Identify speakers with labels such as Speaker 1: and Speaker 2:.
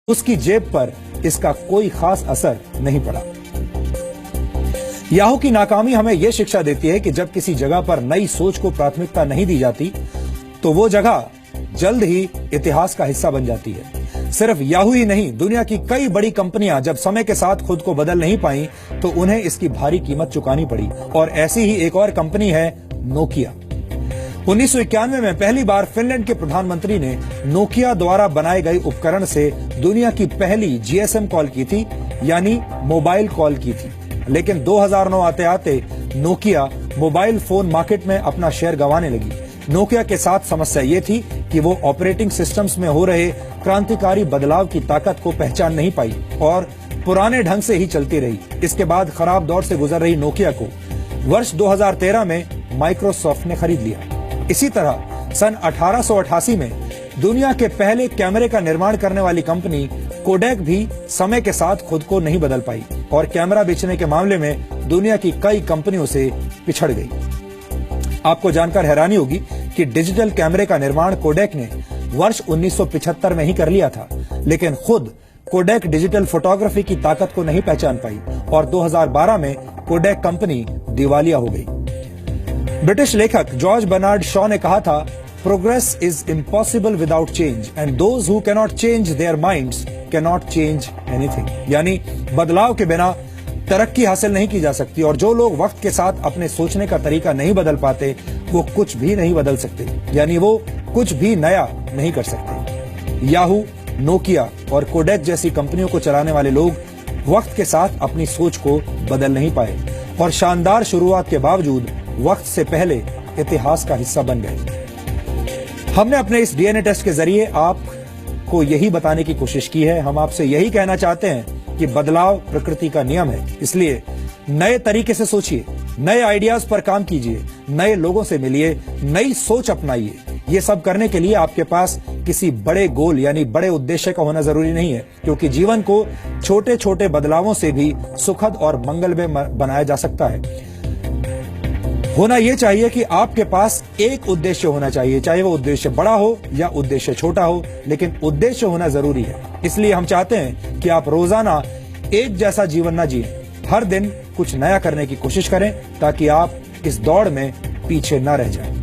Speaker 1: उसकी जेब पर इसका कोई खास असर नहीं पड़ा। याहू की नाकामी हमें यह शिक्षा देती है कि जब किसी जगह पर नई सोच को प्राथमिकता नहीं दी जाती तो वो जगह जल्द ही इतिहास का हिस्सा बन जाती है। सिर्फ याहू ही नहीं, दुनिया की कई बड़ी कंपनियां जब समय के साथ खुद को बदल नहीं पाई तो उन्हें इसकी भारी कीमत चुकानी पड़ी। और ऐसी ही एक और कंपनी है नोकिया। 1991 में पहली बार फिनलैंड के प्रधानमंत्री ने नोकिया द्वारा बनाए गए उपकरण से दुनिया की पहली जीएसएम कॉल की थी, यानी मोबाइल कॉल की थी। लेकिन 2009 आते आते नोकिया मोबाइल फोन मार्केट में अपना शेयर गंवाने लगी। नोकिया के साथ समस्या ये थी कि वो ऑपरेटिंग सिस्टम्स में हो रहे क्रांतिकारी बदलाव की ताकत को पहचान नहीं पाई और पुराने ढंग से ही चलती रही। इसके बाद खराब दौर से गुजर रही नोकिया को वर्ष 2013 में माइक्रोसॉफ्ट ने खरीद लिया। इसी तरह सन 1888 में दुनिया के पहले कैमरे का निर्माण करने वाली कंपनी कोडैक भी समय के साथ खुद को नहीं बदल पाई और कैमरा बेचने के मामले में दुनिया की कई कंपनियों से पिछड़ गई। आपको जानकर हैरानी होगी कि डिजिटल कैमरे का निर्माण कोडैक ने वर्ष 1975 में ही कर लिया था, लेकिन खुद कोडैक डिजिटल फोटोग्राफी की ताकत को नहीं पहचान पाई और 2012 में कोडैक कंपनी दिवालिया हो गई। ब्रिटिश लेखक जॉर्ज बर्नार्ड शॉ ने कहा था, progress is impossible without change and those who cannot change their minds cannot change anything. यानी बदलाव के बिना तरक्की हासिल नहीं की जा सकती और जो लोग वक्त के साथ अपने सोचने का तरीका नहीं बदल पाते वो कुछ भी नहीं बदल सकते, यानी वो कुछ भी नया नहीं कर सकते। याहू, नोकिया और कोडैक जैसी कंपनियों को चलाने वाले लोग वक्त के साथ अपनी सोच को बदल नहीं पाए और शानदार शुरुआत के बावजूद वक्त से पहले इतिहास का हिस्सा बन गए। हमने अपने इस डीएनए टेस्ट के जरिए आपको यही बताने की कोशिश की है। हम आपसे यही कहना चाहते हैं कि बदलाव प्रकृति का नियम है, इसलिए नए तरीके से सोचिए, नए आइडियाज पर काम कीजिए, नए लोगों से मिलिए, नई सोच अपनाइए। ये सब करने के लिए आपके पास किसी बड़े गोल यानी बड़े उद्देश्य का होना जरूरी नहीं है, क्योंकि जीवन को छोटे छोटे बदलावों से भी सुखद और मंगलमय बनाया जा सकता है। होना यह चाहिए कि आपके पास एक उद्देश्य होना चाहिए, चाहे वो उद्देश्य बड़ा हो या उद्देश्य छोटा हो, लेकिन उद्देश्य होना जरूरी है। इसलिए हम चाहते हैं कि आप रोजाना एक जैसा जीवन न जिएं, हर दिन कुछ नया करने की कोशिश करें ताकि आप इस दौड़ में पीछे न रह जाएं।